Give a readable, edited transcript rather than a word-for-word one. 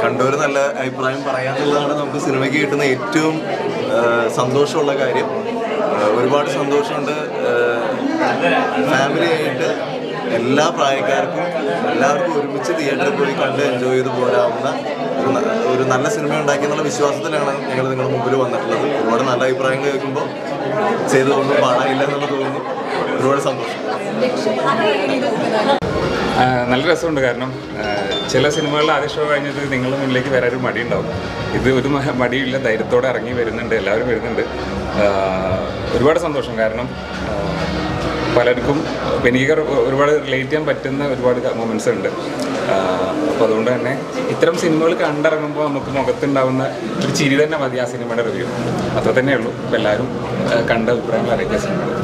കണ്ടവർ നല്ല അഭിപ്രായം പറയാന്നുള്ളതാണ് നമുക്ക് സിനിമയ്ക്ക് കിട്ടുന്ന ഏറ്റവും സന്തോഷമുള്ള കാര്യം. ഒരുപാട് സന്തോഷമുണ്ട്. ഫാമിലി ആയിട്ട് എല്ലാ പ്രായക്കാർക്കും എല്ലാവർക്കും ഒരുമിച്ച് തിയേറ്ററിൽ പോയി കണ്ട് എൻജോയ് ചെയ്ത് പോരാവുന്ന ഒരു നല്ല സിനിമ ഉണ്ടാക്കിയെന്നുള്ള വിശ്വാസത്തിലാണ് ഞങ്ങൾ നിങ്ങളുടെ മുമ്പിൽ വന്നിട്ടുള്ളത്. ഒരുപാട് നല്ല അഭിപ്രായങ്ങൾ കേൾക്കുമ്പോൾ ചെയ്തതൊന്നും പാടാനില്ല എന്നുള്ള തോന്നുന്നു. ഒരുപാട് സന്തോഷം. നല്ല രസമുണ്ട്. കാരണം ചില സിനിമകളിൽ ആദ്യ ഷോ കഴിഞ്ഞത് നിങ്ങളുടെ മുന്നിലേക്ക് വരാൻ ഒരു മടിയുണ്ടാവും. ഇത് ഒരു മടിയില്ല, ധൈര്യത്തോടെ ഇറങ്ങി വരുന്നുണ്ട്, എല്ലാവരും വരുന്നുണ്ട്. ഒരുപാട് സന്തോഷം. കാരണം പലർക്കും എനിക്ക് ഒരുപാട് റിലേറ്റ് ചെയ്യാൻ പറ്റുന്ന ഒരുപാട് മൊമെൻറ്റ്സ് ഉണ്ട്. അപ്പോൾ അതുകൊണ്ട് തന്നെ ഇത്തരം സിനിമകൾ കണ്ടിറങ്ങുമ്പോൾ നമുക്ക് മുഖത്തുണ്ടാവുന്ന ഒരു ചിരി തന്നെ മതി ആ സിനിമയുടെ റിവ്യൂ. അത്ര തന്നെയുള്ളൂ. അപ്പോൾ എല്ലാവരും കണ്ട അഭിപ്രായങ്ങൾ അറിയിക്കുക സിനിമകൾ.